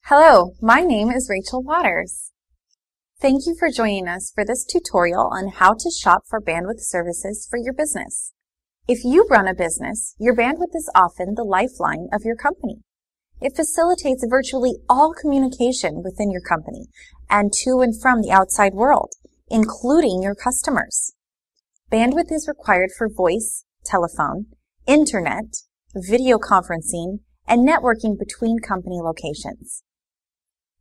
Hello, my name is Rachel Waters. Thank you for joining us for this tutorial on how to shop for bandwidth services for your business. If you run a business, your bandwidth is often the lifeline of your company. It facilitates virtually all communication within your company and to and from the outside world, including your customers. Bandwidth is required for voice, telephone, internet, video conferencing, and networking between company locations.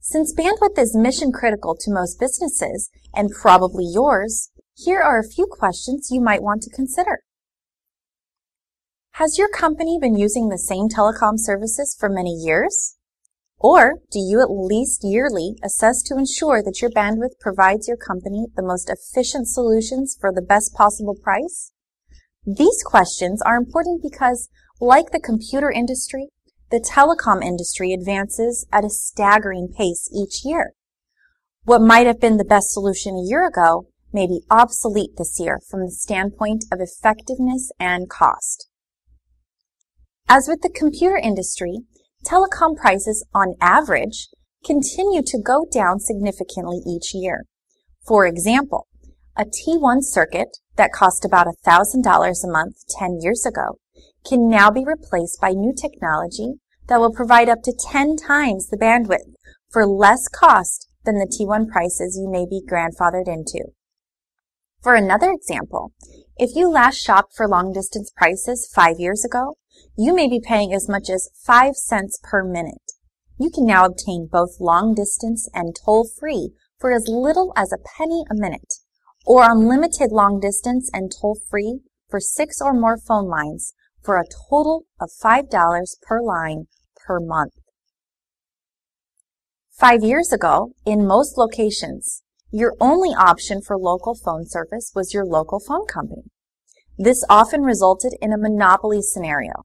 Since bandwidth is mission critical to most businesses, and probably yours, here are a few questions you might want to consider. Has your company been using the same telecom services for many years? Or do you at least yearly assess to ensure that your bandwidth provides your company the most efficient solutions for the best possible price? These questions are important because, like the computer industry, the telecom industry advances at a staggering pace each year. What might have been the best solution a year ago may be obsolete this year from the standpoint of effectiveness and cost. As with the computer industry, telecom prices on average continue to go down significantly each year. For example, a T1 circuit that cost about $1,000 a month 10 years ago can now be replaced by new technology that will provide up to 10 times the bandwidth for less cost than the T1 prices you may be grandfathered into. For another example, if you last shopped for long-distance prices 5 years ago, you may be paying as much as 5 cents per minute. You can now obtain both long-distance and toll-free for as little as a penny a minute, or unlimited long-distance and toll-free for 6 or more phone lines for a total of $5 per line per month. 5 years ago, in most locations, your only option for local phone service was your local phone company. This often resulted in a monopoly scenario.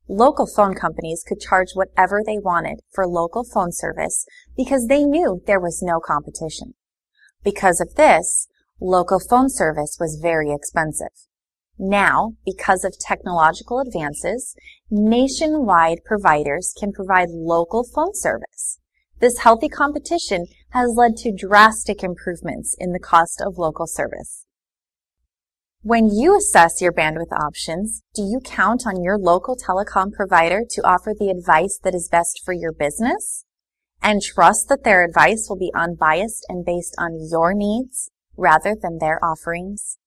Local phone companies could charge whatever they wanted for local phone service because they knew there was no competition. Because of this, local phone service was very expensive. Now, because of technological advances, nationwide providers can provide local phone service. This healthy competition has led to drastic improvements in the cost of local service. When you assess your bandwidth options, do you count on your local telecom provider to offer the advice that is best for your business? And trust that their advice will be unbiased and based on your needs rather than their offerings?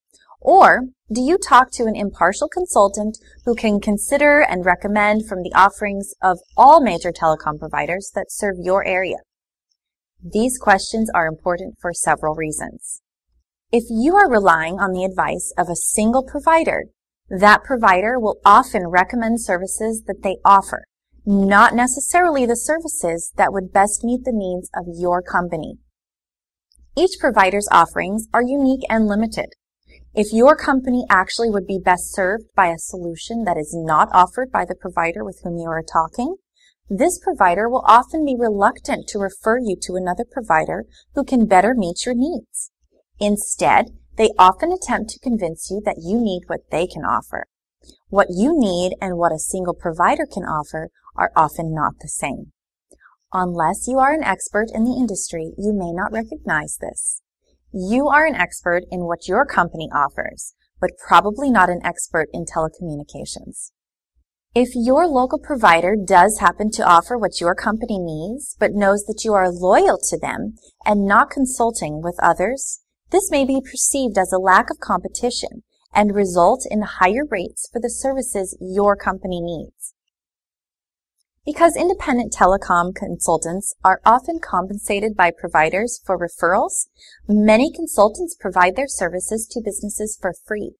Or do you talk to an impartial consultant who can consider and recommend from the offerings of all major telecom providers that serve your area? These questions are important for several reasons. If you are relying on the advice of a single provider, that provider will often recommend services that they offer, not necessarily the services that would best meet the needs of your company. Each provider's offerings are unique and limited. If your company actually would be best served by a solution that is not offered by the provider with whom you are talking, this provider will often be reluctant to refer you to another provider who can better meet your needs. Instead, they often attempt to convince you that you need what they can offer. What you need and what a single provider can offer are often not the same. Unless you are an expert in the industry, you may not recognize this. You are an expert in what your company offers, but probably not an expert in telecommunications. If your local provider does happen to offer what your company needs, but knows that you are loyal to them and not consulting with others, this may be perceived as a lack of competition and result in higher rates for the services your company needs. Because independent telecom consultants are often compensated by providers for referrals, many consultants provide their services to businesses for free.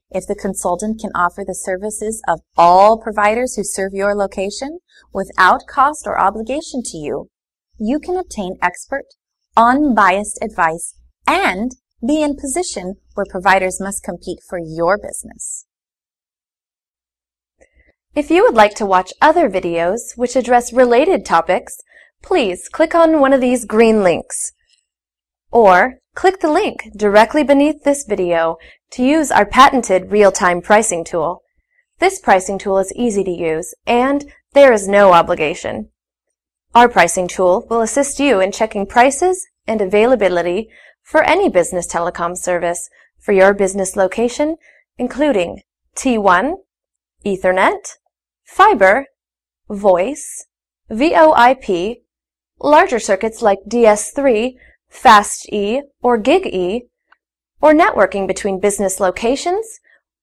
If the consultant can offer the services of all providers who serve your location without cost or obligation to you, you can obtain expert, unbiased advice and be in position where providers must compete for your business. If you would like to watch other videos which address related topics, please click on one of these green links. Or click the link directly beneath this video to use our patented real-time pricing tool. This pricing tool is easy to use and there is no obligation. Our pricing tool will assist you in checking prices and availability for any business telecom service for your business location, including T1, Ethernet, fiber, voice, VoIP, larger circuits like DS3, Fast-E, or Gig-E, or networking between business locations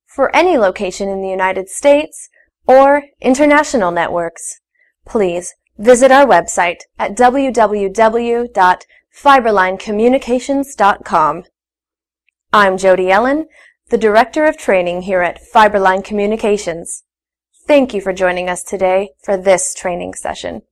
for any location in the United States or international networks. Please visit our website at www.fiberlinecommunications.com. I'm Jody Ellen, the Director of Training here at Fiberline Communications. Thank you for joining us today for this training session.